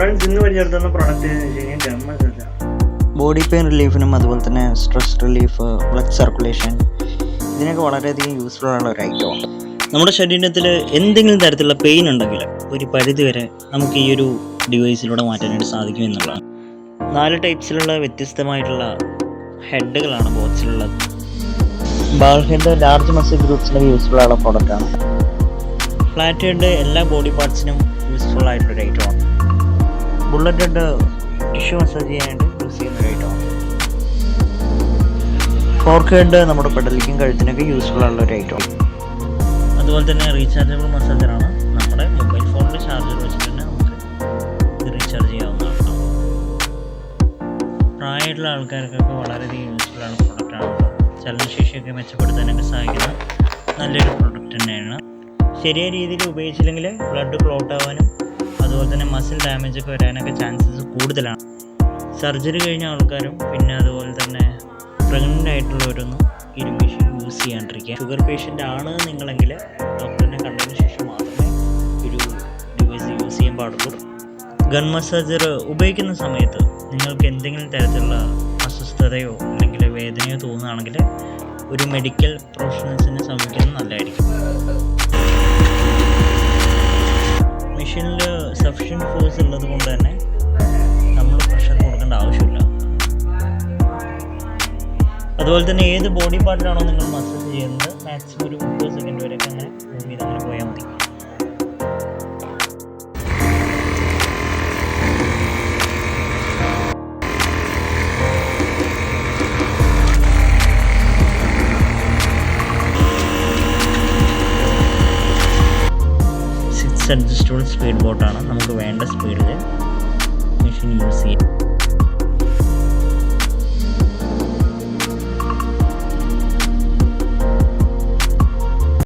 Friends ഇന്ന് പരിചയപ്പെടുത്തുന്ന product എന്ന് വെച്ച് കഴിഞ്ഞാൽ ഗൺ മസാജാണ്. ബോഡി പെയിൻ റിലീഫിനും അതുപോലെ തന്നെ സ്ട്രെസ് റിലീഫ്, ബ്ലഡ് സർക്കുലേഷൻ, ഇതിനൊക്കെ വളരെയധികം യൂസ്ഫുൾ ആയുള്ള ഒരു ഐറ്റമാണ്. നമ്മുടെ ശരീരത്തിൽ എന്തെങ്കിലും തരത്തിലുള്ള പെയിൻ ഉണ്ടെങ്കിൽ ഒരു പരിധി വരെ നമുക്ക് ഈ ഒരു ഡിവൈസിലൂടെ മാറ്റാനായിട്ട് സാധിക്കും എന്നുള്ളതാണ്. 4 ടൈപ്സിലുള്ള വ്യത്യസ്തമായിട്ടുള്ള ഹെഡുകളാണ് ബോക്സിലുള്ളത്. ബാൾ ഹെഡ് ലാർജ് മസിൽ ഗ്രൂപ്പ്സിനൊക്കെ യൂസ്ഫുൾ ആയുള്ള പ്രോഡക്റ്റാണ്. ഫ്ലാറ്റ് ഹെഡ് എല്ലാ ബോഡി പാർട്സിനും യൂസ്ഫുൾ ആയിട്ടുള്ളൊരു ഐറ്റമാണ്. ബുള്ളറ്റ് ഹെഡ് ടിഷ്യൂ മസാജ് ചെയ്യാനായിട്ട് യൂസ് ചെയ്യുന്ന ഒരു ഐറ്റമാണ്. ഫോർക്ക് ഹെഡ് നമ്മുടെ പെടലിക്കും കഴുത്തിനൊക്കെ യൂസ്ഫുൾ ആയുള്ള ഒരു ഐറ്റമാണ്. അതുപോലെ തന്നെ റീചാർജബിൾ മസാജറാണ്. നമ്മുടെ മൊബൈൽ ഫോണിൽ ചാർജർ വെച്ചിട്ട് തന്നെ നമുക്ക് ഇത് റീചാർജ് ചെയ്യാവുന്നതാണ്. പ്രായമായിട്ടുള്ള ആൾക്കാർക്കൊക്കെ വളരെയധികം യൂസ്ഫുൾ ആണ് പ്രൊഡക്റ്റാണ്. ചലനശേഷിയൊക്കെ മെച്ചപ്പെടുത്താനൊക്കെ സഹായിക്കുന്ന നല്ലൊരു പ്രൊഡക്റ്റ് തന്നെയാണ്. ശരിയായ രീതിയിൽ ഉപയോഗിച്ചില്ലെങ്കിൽ ബ്ലഡ് ക്ലോട്ട് ആവാനും അതുപോലെ തന്നെ മസിൽ ഡാമേജ് ഒക്കെ വരാനൊക്കെ ചാൻസസ് കൂടുതലാണ്. സർജറി കഴിഞ്ഞ ആൾക്കാരും പിന്നെ അതുപോലെ തന്നെ പ്രഗ്നൻ്റ് ആയിട്ടുള്ളവരൊന്നും ഈ ഒരു മെഷീൻ യൂസ് ചെയ്യാണ്ടിരിക്കുക. ഷുഗർ പേഷ്യൻ്റ് ആണ് നിങ്ങളെങ്കിൽ ഡോക്ടറിനെ കണ്ടതിന് ശേഷം മാത്രമേ ഒരു ഡിവൈസ് യൂസ് ചെയ്യാൻ പാടുള്ളൂ. ഗൺ മസാജർ ഉപയോഗിക്കുന്ന സമയത്ത് നിങ്ങൾക്ക് എന്തെങ്കിലും തരത്തിലുള്ള അസ്വസ്ഥതയോ അല്ലെങ്കിൽ വേദനയോ തോന്നുകയാണെങ്കിൽ ഒരു മെഡിക്കൽ പ്രൊഫഷണൽസിനെ സമീപിക്കുന്നത് നല്ലതായിരിക്കും. മെഷീനിൽ സഫിഷ്യൻറ്റ് ഫോഴ്സ് ഉള്ളത് കൊണ്ട് തന്നെ നമ്മൾ പ്രഷർ കൊടുക്കേണ്ട ആവശ്യമില്ല. അതുപോലെ തന്നെ ഏത് ബോഡി പാർട്ടിലാണോ നിങ്ങൾ മസാജ് ചെയ്യുന്നത് മാക്സിമം ഒരു 30 സെക്കൻഡ് വരെയൊക്കെ അങ്ങനെ മൂവ് ചെയ്ത് അങ്ങനെ പോയാൽ മതി. അഡ്ജസ്റ്റബിൾ സ്പീഡ് ബോട്ടാണ്. നമുക്ക് വേണ്ട സ്പീഡിൽ മെഷീൻ യൂസ് ചെയ്യാം.